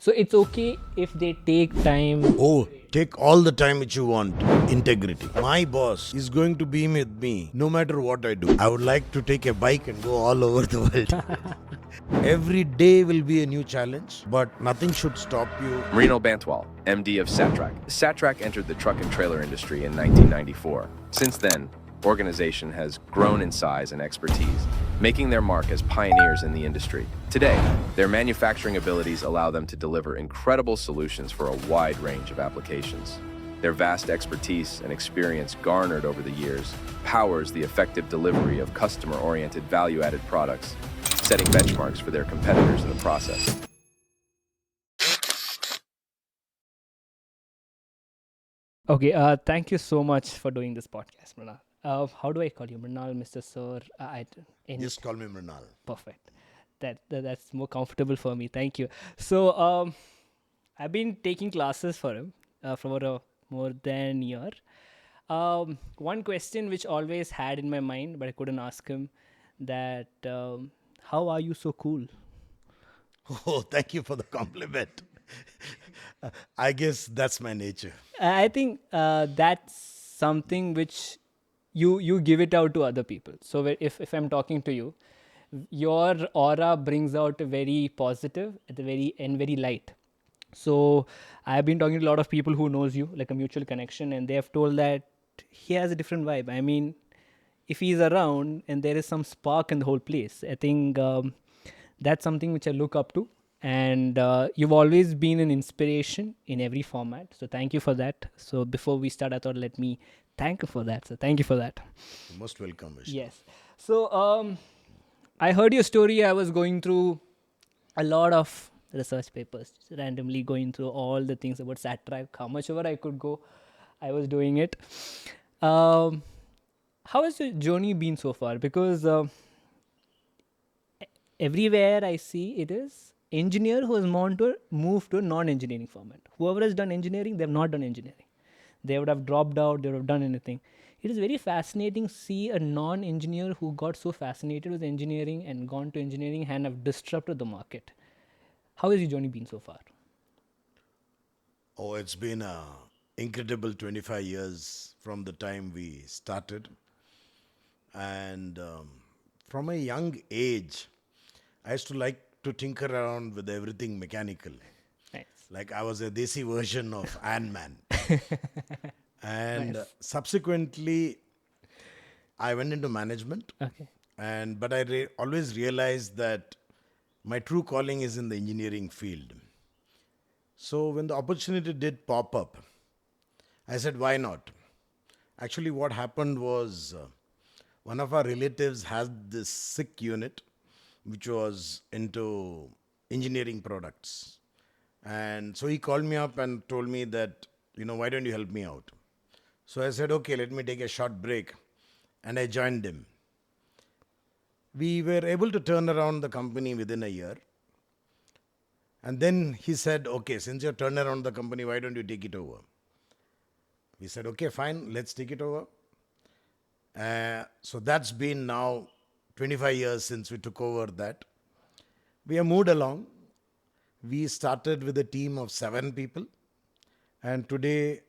So it's okay if they take time. Oh, take all the time which you want. Integrity. My boss is going to be with me no matter what I do. I would like to take a bike and go all over the world. Every day will be a new challenge, but nothing should stop you. Marino Bantwal, MD of Satrak. Satrak entered the truck and trailer industry in 1994. Since then, organization has grown in size and expertise, making their mark as pioneers in the industry. Today, their manufacturing abilities allow them to deliver incredible solutions for a wide range of applications. Their vast expertise and experience garnered over the years powers the effective delivery of customer-oriented value-added products, setting benchmarks for their competitors in the process. Okay, thank you so much for doing this podcast, Mrinal. How do I call you, Mrinal, Mr. Sir? Any Just call me Mrinal. perfect. That's more comfortable for me. Thank you. So, I've been taking classes for him for more than a year. One question which always had in my mind, but I couldn't ask him, that how are you so cool? Oh, thank you for the compliment. I guess that's my nature. I think that's something which you give it out to other people. So if I'm talking to you, your aura brings out a very positive at the very and very light. So I've been talking to a lot of people who knows you, like a mutual connection, and they have told that he has a different vibe. I mean, if he's around and there is some spark in the whole place, I think that's something which I look up to. And you've always been an inspiration in every format. So thank you for that. So before we start, I thought let me thank you for that. So thank you for that. You're most welcome, Vishnu. Yes. So I heard your story. I was going through a lot of research papers, randomly going through all the things about Satrive, how much ever I could go, I was doing it. Um, how has your journey been so far? Because everywhere I see it is engineer who has moved to a non-engineering format. Whoever has done engineering, they have not done engineering. They would have dropped out, they would have done anything. It is very fascinating to see a non-engineer who got so fascinated with engineering and gone to engineering and have disrupted the market. How has your journey been so far? Oh, it's been a incredible 25 years from the time we started. And from a young age, I used to like to tinker around with everything mechanical. Nice. Like I was a desi version of Ant Man. And Nice. subsequently, I went into management. Okay. But I always realized that my true calling is in the engineering field. So when the opportunity did pop up, I said, why not? Actually, what happened was one of our relatives had this sick unit which was into engineering products. And so he called me up and told me that, why don't you help me out? So I said, okay, let me take a short break. And I joined him. We were able to turn around the company within a year. And then he said, okay, since you're turned around the company, why don't you take it over? We said, okay, fine, let's take it over. So that's been now 25 years since we took over that. We have moved along. We started with a team of 7 people. And today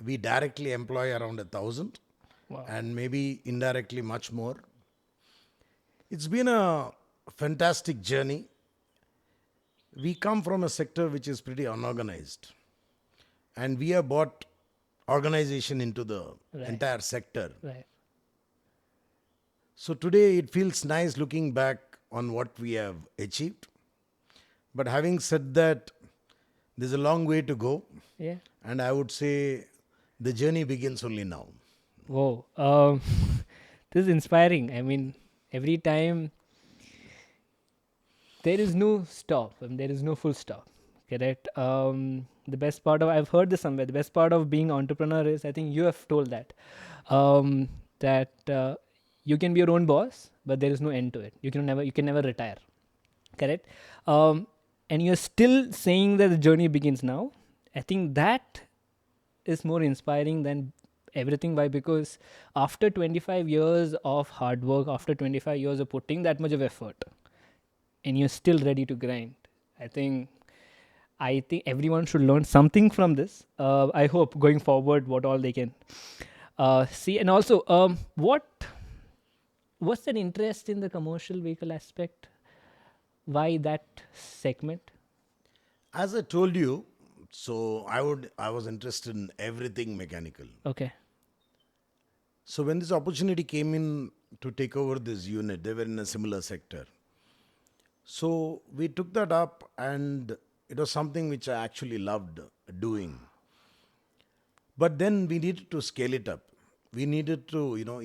we directly employ around 1,000 Wow. and maybe indirectly much more. It's been a fantastic journey. We come from a sector which is pretty unorganized, and we have brought organization into the Right. entire sector. Right. So today it feels nice looking back on what we have achieved. But having said that, there's a long way to go, Yeah. and I would say the journey begins only now. Whoa. This is inspiring. I mean, every time there is no stop and there is no full stop. Correct. The best part of I've heard this somewhere. The best part of being an entrepreneur is I think you have told that that you can be your own boss, but there is no end to it. You can never retire. Correct. And you're still saying that the journey begins now. I think that is more inspiring than everything. Why? Because after 25 years of hard work, after 25 years of putting that much of effort, and you're still ready to grind, I think I think everyone should learn something from this. I hope going forward, what all they can see, and also, what's an interest in the commercial vehicle aspect? Why that segment? As I told you, so I was interested in everything mechanical. Okay, So when this opportunity came in to take over this unit, they were in a similar sector. So we took that up, and it was something which I actually loved doing. But then we needed to scale it up. We needed to,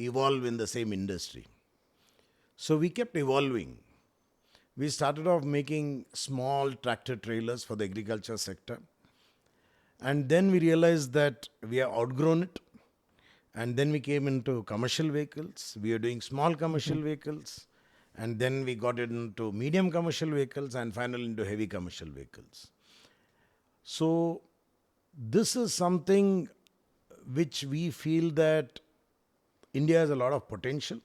evolve in the same industry. So we kept evolving. We started off making small tractor trailers for the agriculture sector. And then we realized that we have outgrown it. And then we came into commercial vehicles. We are doing small commercial vehicles. And then we got into medium commercial vehicles and finally into heavy commercial vehicles. So this is something which we feel that India has a lot of potential,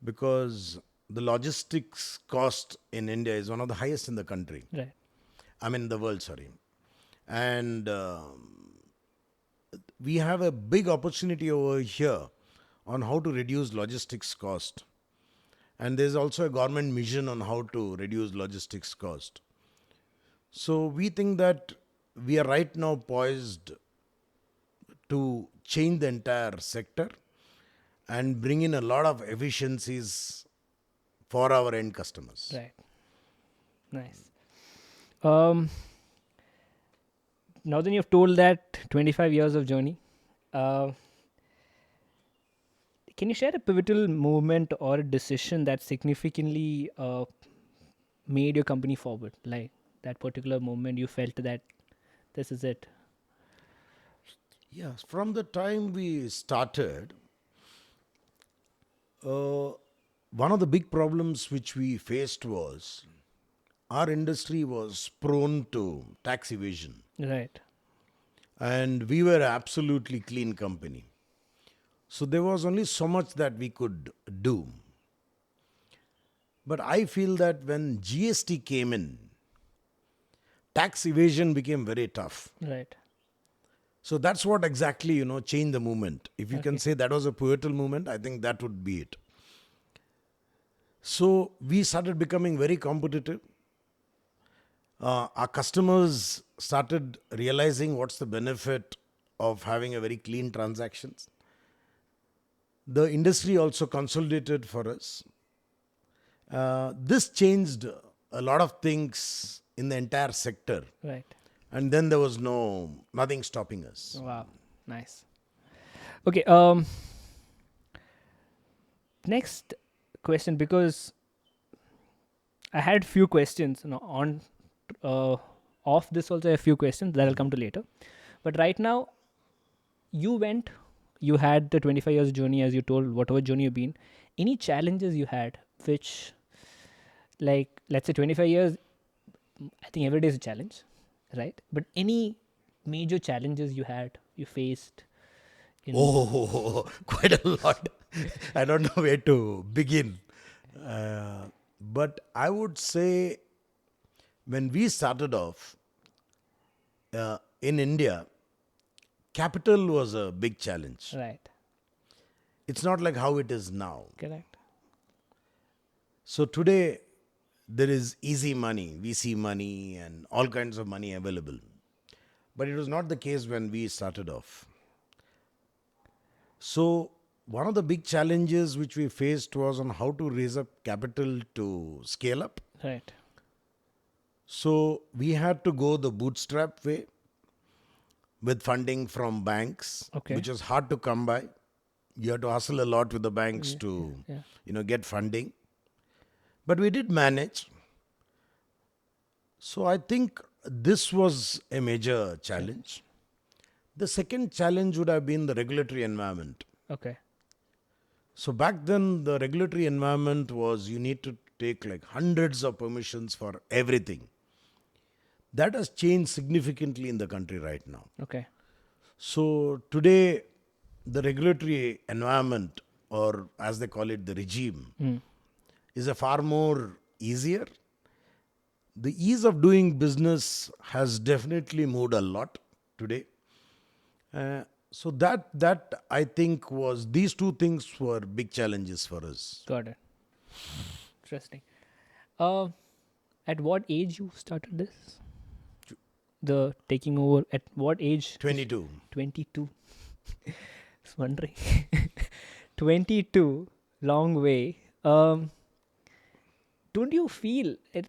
because the logistics cost in India is one of the highest in the country. right, I mean, the world, sorry. And we have a big opportunity over here on how to reduce logistics cost. And there's also a government mission on how to reduce logistics cost. So we think that we are right now poised to change the entire sector and bring in a lot of efficiencies for our end customers. right. Nice. Um, Now then you've told that 25 years of journey. Uh, can you share a pivotal movement or a decision that significantly made your company forward? Like that particular moment you felt that this is it. Yes, from the time we started, one of the big problems which we faced was our industry was prone to tax evasion. Right. And we were absolutely clean company. So there was only so much that we could do. But I feel that when GST came in, tax evasion became very tough. Right. So that's what exactly, changed the movement. If you can Okay. say that was a pivotal movement, I think that would be it. So we started becoming very competitive. Our customers started realizing what's the benefit of having a very clean transactions. The industry also consolidated for us. This changed a lot of things in the entire sector, Right. and then there was nothing stopping us. Wow. Nice. Okay. Next question, because I had few questions on off this also a few questions that I'll come to later. But right now, you had the 25 years journey, as you told, whatever journey you've been. Any challenges you had, which, like, let's say 25 years, I think every day is a challenge, right? But any major challenges you faced in Oh, quite a lot. I don't know where to begin. But I would say when we started off in India, capital was a big challenge. right, It's not like how it is now. correct, So today, there is easy money, VC money, and all kinds of money available. But it was not the case when we started off. So, one of the big challenges which we faced was on how to raise up capital to scale up. right, So, we had to go the bootstrap way with funding from banks, Okay. which was hard to come by. You had to hustle a lot with the banks to, yeah. get funding. But we did manage. So I think this was a major challenge. The second challenge would have been the regulatory environment. Okay, So back then, the regulatory environment was you need to take like hundreds of permissions for everything. That has changed significantly in the country right now. okay, So today, the regulatory environment, or as they call it, the regime, is a far more easier. the ease of doing business has definitely moved a lot today. So that I think was, these two things were big challenges for us. Got it. Interesting. Uh, at what age you started this? The taking over at what age? 22. 22. Just wondering. 22, long way. Don't you feel it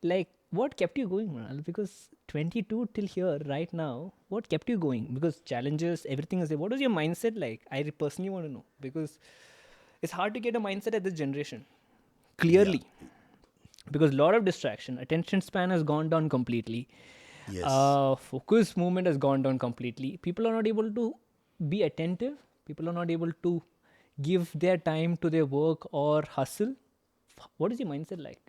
like what kept you going, Mral? Because 22 till here, right now, what kept you going? Because challenges, everything is there. What was your mindset like? I personally want to know because it's hard to get a mindset at this generation. Yeah. Clearly, because a lot of distraction, attention span has gone down completely. Yes. Focus movement has gone down completely. People are not able to be attentive. People are not able to give their time to their work or hustle. What is your mindset like?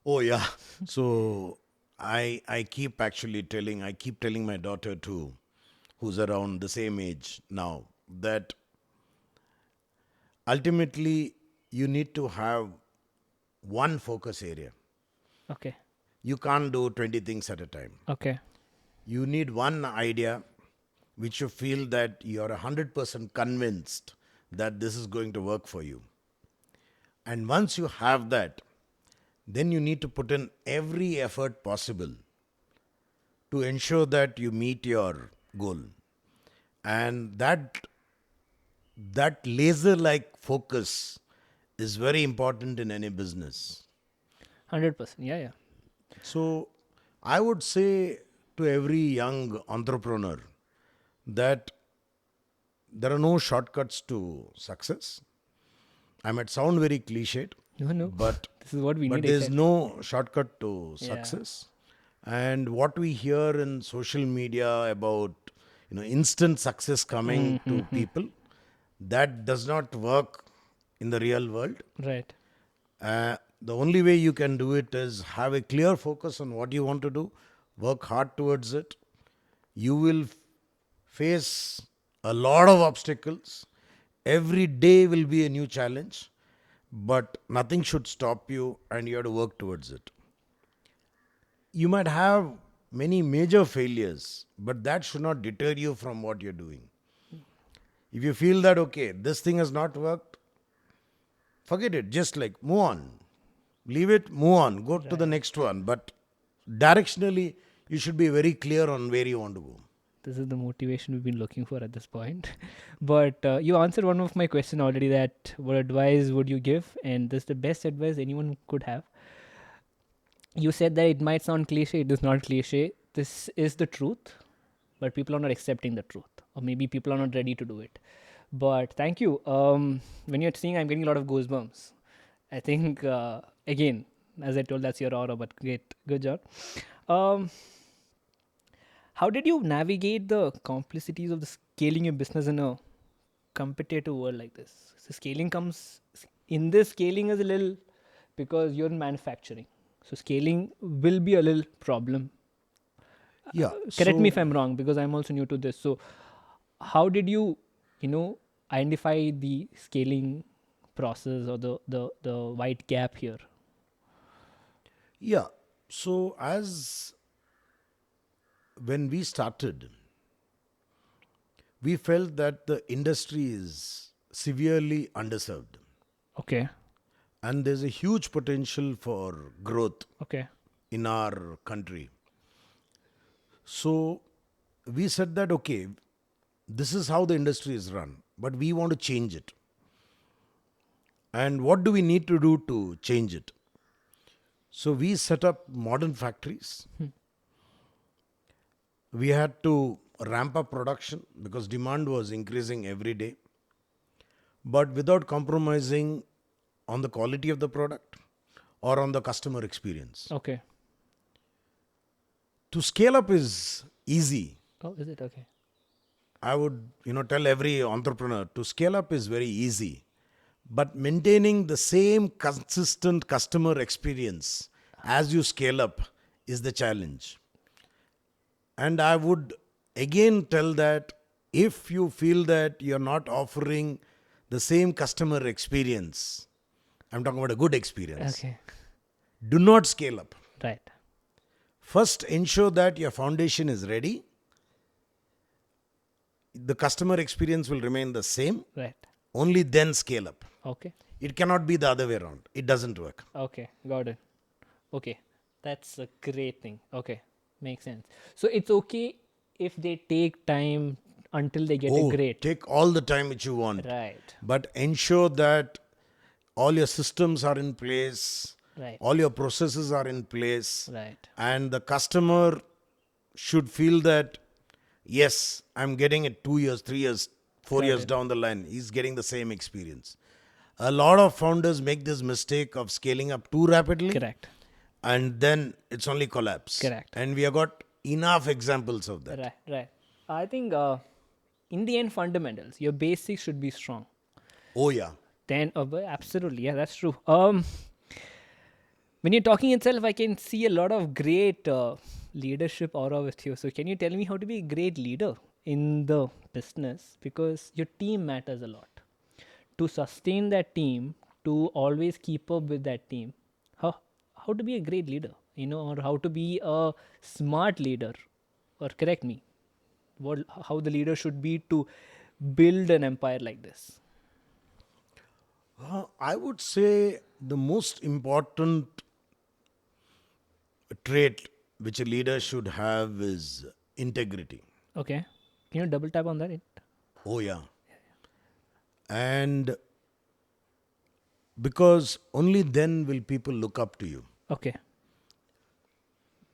Oh yeah. So I keep actually telling, I keep telling my daughter too, who's around the same age now, that ultimately you need to have one focus area. Okay. You can't do 20 things at a time. Okay. You need one idea which you feel that you're 100% convinced that this is going to work for you. And once you have that, then you need to put in every effort possible to ensure that you meet your goal. And that laser like focus is very important in any business. 100%. Yeah, yeah. So I would say to every young entrepreneur that there are no shortcuts to success. I might sound very cliched, No, no. but This is what we need. there's Exactly. no shortcut to Yeah. success. And what we hear in social media about instant success coming to people, that does not work in the real world. Right. The only way you can do it is have a clear focus on what you want to do, work hard towards it. You will face a lot of obstacles. Every day will be a new challenge, but nothing should stop you and you have to work towards it. You might have many major failures, but that should not deter you from what you're doing. If you feel that, okay, this thing has not worked, forget it. Just like move on. Leave it, move on, go to the next one. But directionally, you should be very clear on where you want to go. This is the motivation we've been looking for at this point. But you answered one of my question already, that what advice would you give? And this is the best advice anyone could have. You said that it might sound cliche. It is not cliche. This is the truth, but people are not accepting the truth, or maybe people are not ready to do it. But thank you. When you're seeing, I'm getting a lot of goosebumps. I think, again, as I told, that's your aura, but great. Good job. Um, how did you navigate the complexities of the scaling your business in a competitive world like this? So scaling comes in this scaling is a little because you're in manufacturing. So scaling will be a little problem. Yeah. Correct me if I'm wrong, because I'm also new to this. So how did you, identify the scaling process or the white gap here? Yeah. So as when we started, we felt that the industry is severely underserved Okay. and there's a huge potential for growth Okay. in our country. So we said that, okay, this is how the industry is run, but we want to change it. And what do we need to do to change it? So we set up modern factories. We had to ramp up production because demand was increasing every day, but without compromising on the quality of the product or on the customer experience. Okay. To scale up is easy. Oh, is it? Okay. I would, tell every entrepreneur to scale up is very easy, but maintaining the same consistent customer experience as you scale up is the challenge. And I would again tell that if you feel that you're not offering the same customer experience, I'm talking about a good experience, Okay. do not scale up. Right. First, ensure that your foundation is ready. The customer experience will remain the same. Right. Only then scale up. Okay. It cannot be the other way around. It doesn't work. Okay. Got it. Okay. That's a great thing. Okay. Makes sense. So it's okay if they take time until they get a great. Take all the time which you want. Right. But ensure that all your systems are in place, Right. all your processes are in place, Right. and the customer should feel that, yes, I'm getting it 2 years, 3 years, 4 years down the line. He's getting the same experience. A lot of founders make this mistake of scaling up too rapidly. Correct. And then it's only collapse. Correct. And we have got enough examples of that. Right. Right. I think in the end, fundamentals, your basics should be strong. Oh, yeah. Then, but absolutely, yeah, that's true. When you're talking itself, I can see a lot of great leadership aura with you. So, can you tell me how to be a great leader in the business? Because your team matters a lot. To sustain that team, to always keep up with that team, how to be a great leader, or how to be a smart leader, or correct me, how the leader should be to build an empire like this. I would say the most important trait which a leader should have is integrity. Okay, can you double tap on that? Oh, yeah. And because only then will people look up to you. Okay.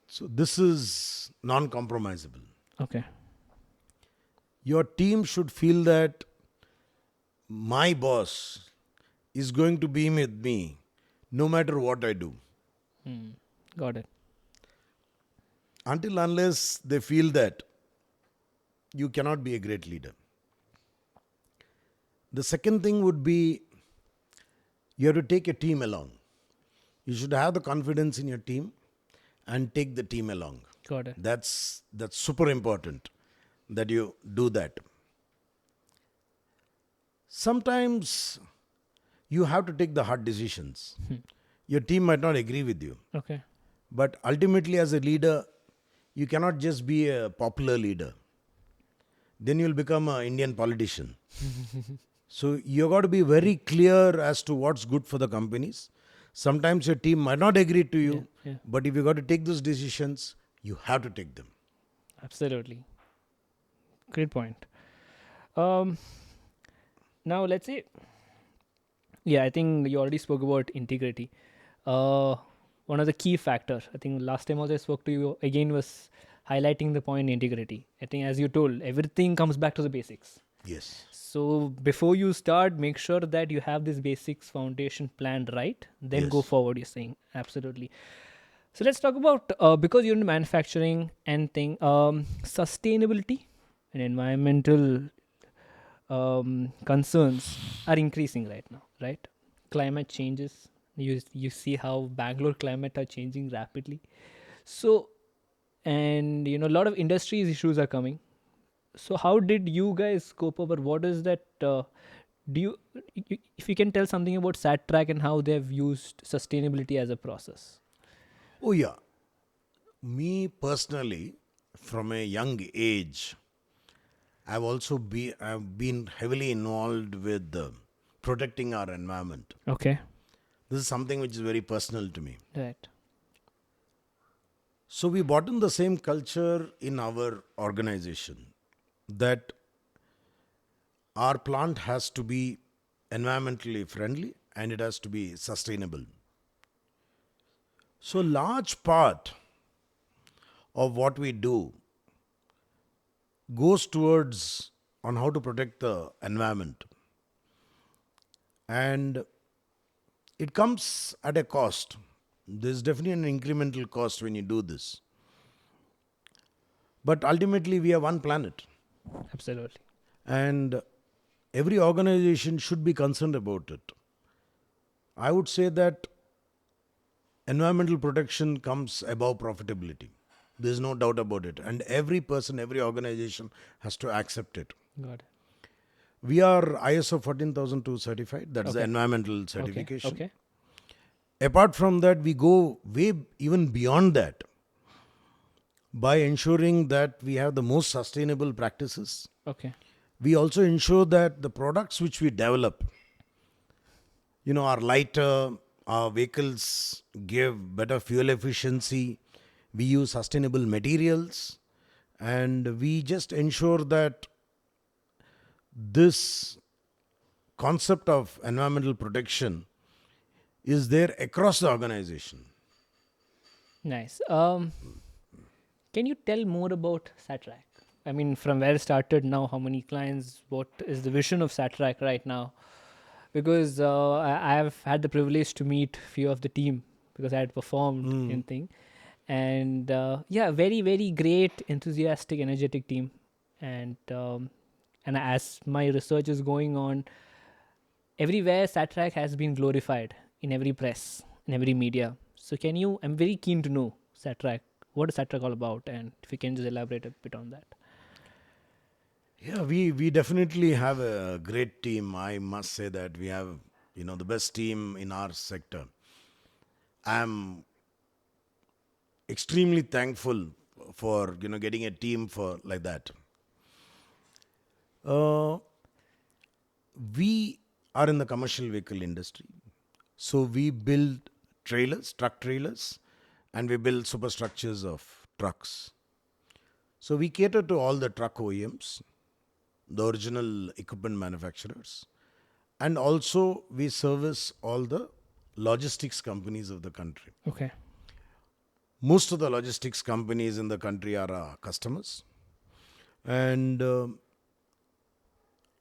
So this is non-compromisable. Okay. Your team should feel that my boss is going to be with me no matter what I do. Got it. Until unless they feel that, you cannot be a great leader. The second thing would be you have to take a team along. You should have the confidence in your team and take the team along. Got it. That's super important that you do that. Sometimes you have to take the hard decisions. Your team might not agree with you. Okay. But ultimately, as a leader, you cannot just be a popular leader. Then you'll become an Indian politician. So you've got to be very clear as to what's good for the companies. Sometimes your team might not agree to you, but if you got to take those decisions, you have to take them. Absolutely. Great point. Now, let's say, I think you already spoke about integrity. One of the key factors, I think last time also I spoke to you again, was highlighting the point integrity. I think as you told, everything comes back to the basics. Yes. So before you start, make sure that you have this basics foundation planned right. Then go forward, you're saying. Absolutely. So let's talk about, because you're in manufacturing and sustainability and environmental concerns are increasing right now, right? Climate changes. You see how Bangalore climate are changing rapidly. So, and a lot of industries issues are coming. So how did you guys cope up, or what is that? If you can tell something about SatTrack and how they've used sustainability as a process? Oh, yeah. Me personally, from a young age, I've been heavily involved with protecting our environment. Okay. This is something which is very personal to me. Right. So we brought in the same culture in our organization, that our plant has to be environmentally friendly and it has to be sustainable. So large part of what we do goes towards on how to protect the environment. And it comes at a cost. There's definitely an incremental cost when you do this. But ultimately, we have one planet. Absolutely. And every organization should be concerned about it. I would say that environmental protection comes above profitability. There's no doubt about it. And every person, every organization has to accept it. Got it. We are ISO 14002 certified. That's the environmental certification. Okay. Apart from that, we go way even beyond that by ensuring that we have the most sustainable practices. Okay. We also ensure that the products which we develop, are lighter, our vehicles give better fuel efficiency, we use sustainable materials, and we just ensure that this concept of environmental protection is there across the organization. Nice. Can you tell more about Satrak? I mean, from where it started now, how many clients, what is the vision of Satrak right now? Because I have had the privilege to meet few of the team because I had performed in thing, and yeah, very very great, enthusiastic, energetic team, and as my research is going on, everywhere Satrak has been glorified in every press, in every media. So can you? I'm very keen to know Satrak. What is Satrak all about, and if you can just elaborate a bit on that. Yeah, we definitely have a great team. I must say that we have, the best team in our sector. I'm extremely thankful for, getting a team for like that. Uh, we are in the commercial vehicle industry. So we build trailers, truck trailers, and we build superstructures of trucks. So we cater to all the truck OEMs, the original equipment manufacturers, and also we service all the logistics companies of the country. Okay. Most of the logistics companies in the country are our customers. And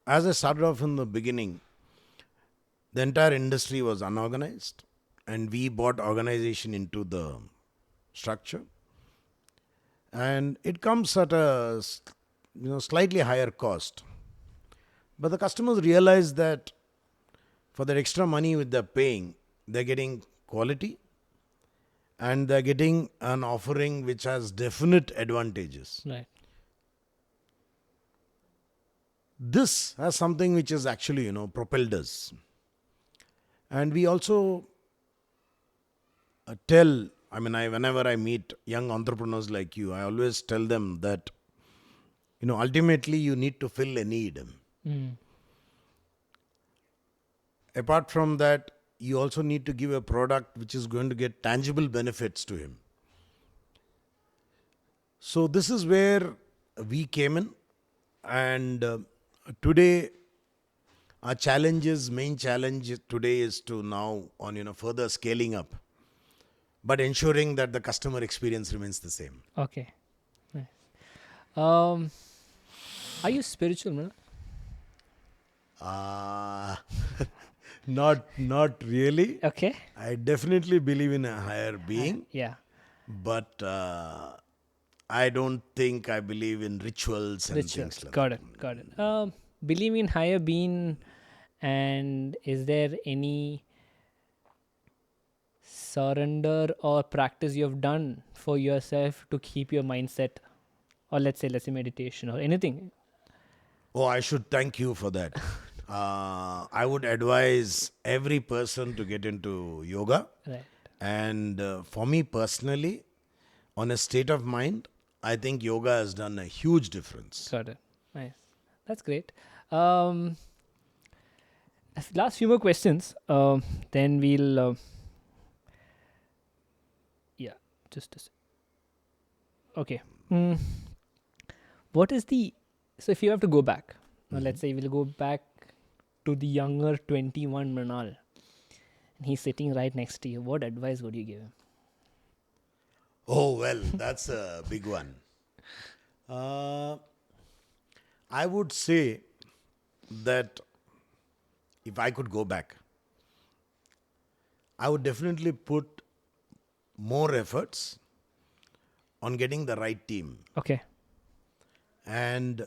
as I started off in the beginning, the entire industry was unorganized, and we brought organization into the structure. And it comes at a slightly higher cost. But the customers realize that for that extra money which they're paying, they're getting quality and they're getting an offering which has definite advantages. Right. This has something which is actually, propelled us. And we also whenever I meet young entrepreneurs like you, I always tell them that, ultimately you need to fill a need. Mm. Apart from that, you also need to give a product which is going to get tangible benefits to him. So this is where we came in, and today our main challenge today is to now on further scaling up, but ensuring that the customer experience remains the same. Okay. Nice. Um, are you spiritual, man? Uh, not really. Okay. I definitely believe in a higher being, Yeah. but I don't think I believe in rituals and Rituals. things like Got that. it. Got it. Believe in higher being, and is there any surrender or practice you have done for yourself to keep your mindset, or let's say meditation or anything? Oh, I should thank you for that. I would advise every person to get into yoga. Right. And for me personally, on a state of mind, I think yoga has done a huge difference. Got it. Nice. That's great. Um, last few more questions. Then we'll. Yeah. Just a sec. Okay. Mm, what is the? So if you have to go back, now let's say we'll go back to the younger 21 Mrinal, and he's sitting right next to you. What advice would you give him? Oh, well, that's a big one. Uh, I would say that if I could go back, I would definitely put more efforts on getting the right team. Okay. And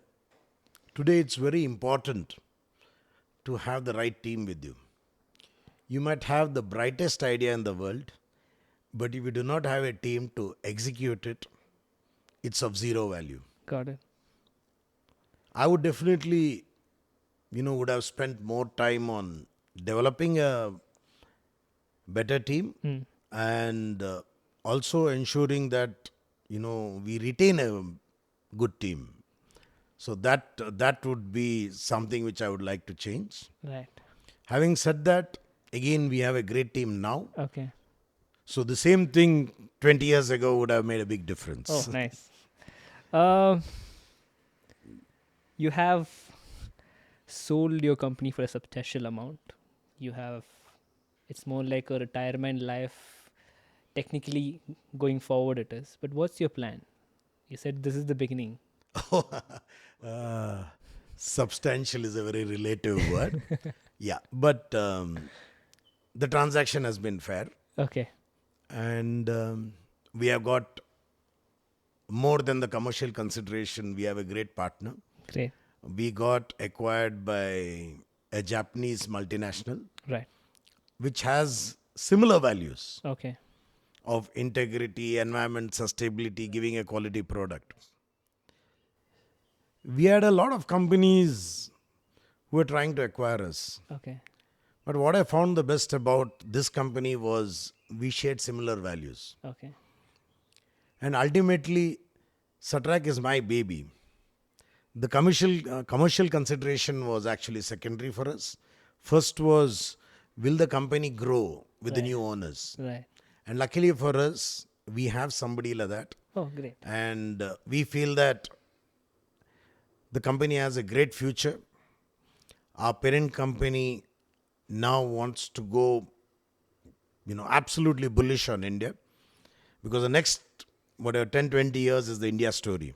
today it's very important to have the right team with you. You might have the brightest idea in the world, but if you do not have a team to execute it, it's of zero value. Got it. I would definitely, would have spent more time on developing a better team, and also ensuring that we retain a good team. So that would be something which I would like to change. Right. Having said that, again we have a great team now. Okay. So the same thing 20 years ago would have made a big difference. Oh, nice. Um, you have sold your company for a substantial amount. You have, it's more like a retirement life. Technically, going forward, it is. But what's your plan? You said this is the beginning. Uh, Substantial is a very relative word. Yeah, but the transaction has been fair, Okay. and we have got more than the commercial consideration. We have a great partner. Great. We got acquired by a Japanese multinational, Right. which has similar values Okay. of integrity, environment, sustainability, giving a quality product. We had a lot of companies who were trying to acquire us. Okay. But what I found the best about this company was we shared similar values. Okay. And ultimately, Satrak is my baby. The commercial consideration was actually secondary for us. First was, will the company grow with the Right. new owners? Right. And luckily for us, we have somebody like that. Oh, great. And we feel that the company has a great future. Our parent company now wants to go, absolutely bullish on India, because the next, 10, 20 years is the India story.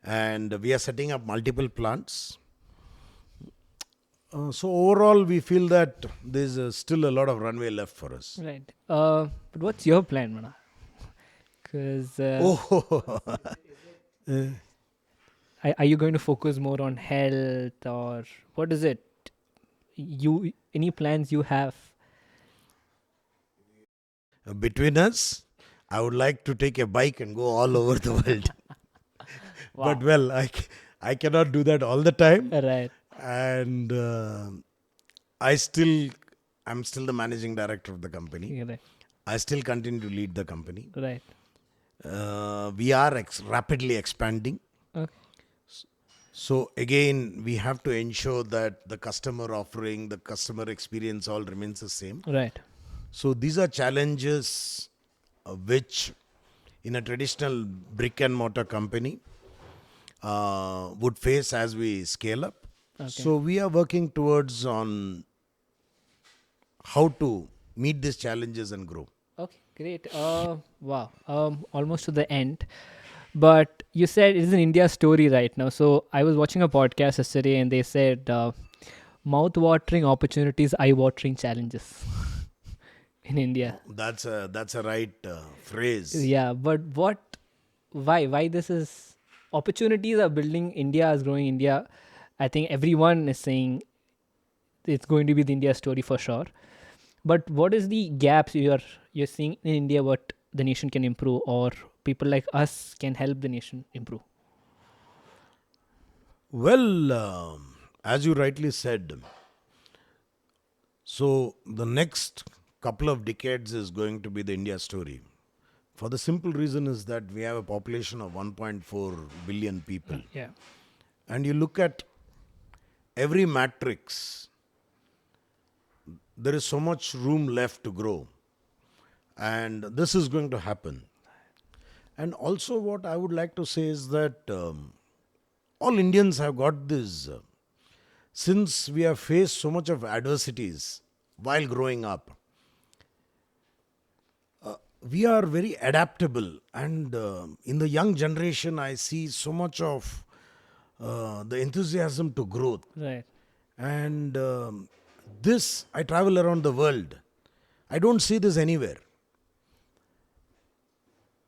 And we are setting up multiple plants. So overall, we feel that there's still a lot of runway left for us. Right. But what's your plan, Mana? Because Oh, are you going to focus more on health, or what is it? You any plans you have? between us, I would like to take a bike and go all over the world. Wow. But well, I cannot do that all the time. Right. And I'm still the managing director of the company. Yeah, right. I still continue to lead the company. Right. We are rapidly expanding. Okay. So again, we have to ensure that the customer offering, the customer experience all remains the same. Right. So these are challenges which in a traditional brick and mortar company would face as we scale up. Okay. So we are working towards on how to meet these challenges and grow. Okay. Great. Wow. Almost to the end. But you said it's an India story right now. So I was watching a podcast yesterday, and they said mouth-watering opportunities, eye-watering challenges in India. That's a right phrase. Yeah, but why this is, opportunities are building, India is growing, India, I think everyone is saying it's going to be the India story for sure. But what is the gaps you're seeing in India, what the nation can improve, or people like us can help the nation improve? Well, as you rightly said, so the next couple of decades is going to be the India story. For the simple reason is that we have a population of 1.4 billion people. Yeah. And you look at every matrix, there is so much room left to grow. And this is going to happen. And also what I would like to say is that all Indians have got this, since we have faced so much of adversities while growing up, we are very adaptable. And in the young generation, I see so much of the enthusiasm to growth. Right. And this, I travel around the world. I don't see this anywhere.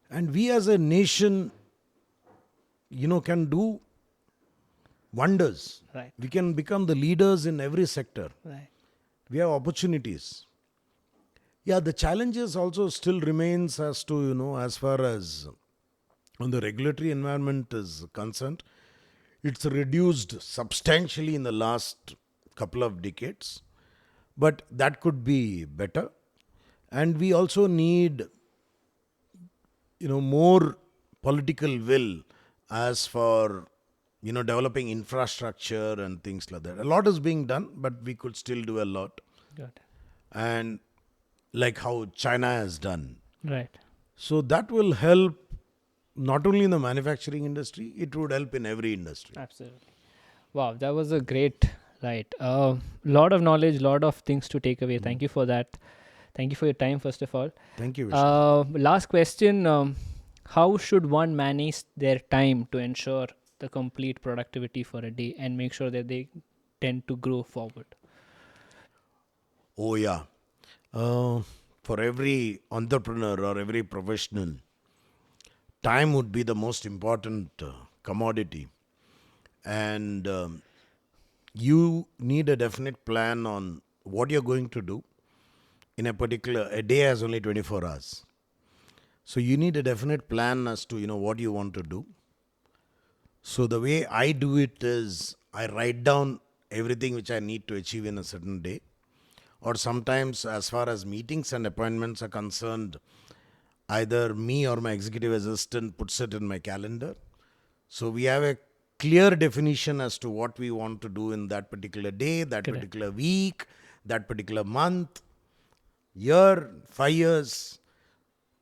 And we as a nation, can do wonders. Right. We can become the leaders in every sector. Right. We have opportunities. Yeah, the challenges also still remains as to, as far as on the regulatory environment is concerned. It's reduced substantially in the last couple of decades. But that could be better. And we also need, more political will as for, developing infrastructure and things like that. A lot is being done, but we could still do a lot. Got it. And like how China has done. Right. So that will help not only in the manufacturing industry, it would help in every industry. Absolutely. Wow, that was a great right. Lot of knowledge, lot of things to take away. Thank you for that. Thank you for your time, first of all. Thank you, Vishnu. Last question. How should one manage their time to ensure the complete productivity for a day and make sure that they tend to grow forward? Oh, yeah. For every entrepreneur or every professional, time would be the most important commodity. And you need a definite plan on what you're going to do in a day has only 24 hours. So you need a definite plan as to, what you want to do. So the way I do it is I write down everything which I need to achieve in a certain day. Or sometimes, as far as meetings and appointments are concerned, either me or my executive assistant puts it in my calendar. So we have a clear definition as to what we want to do in that particular day, that Correct. particular week, that particular month, year, 5 years.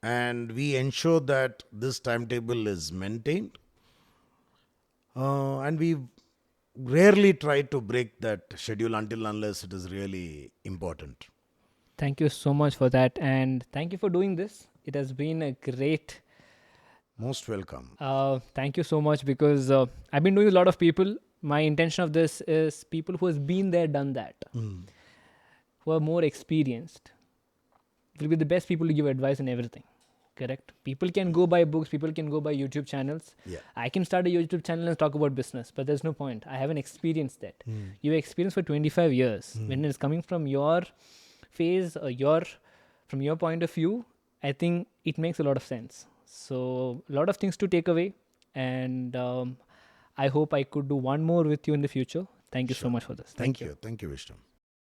And we ensure that this timetable is maintained. And we rarely try to break that schedule until unless it is really important. Thank you so much for that. And thank you for doing this. It has been a great. Most welcome. Thank you so much because I've been doing a lot of people. My intention of this is people who has been there, done that, who are more experienced, will be the best people to give advice in everything. Correct. People can go by books. People can go by YouTube channels. Yeah. I can start a YouTube channel and talk about business, but there's no point. I haven't experienced that. You experienced for 25 years. When it's coming from your phase or from your point of view, I think it makes a lot of sense. So a lot of things to take away, and I hope I could do one more with you in the future. Thank you so much for this. Thank you. Thank you, Vishnu.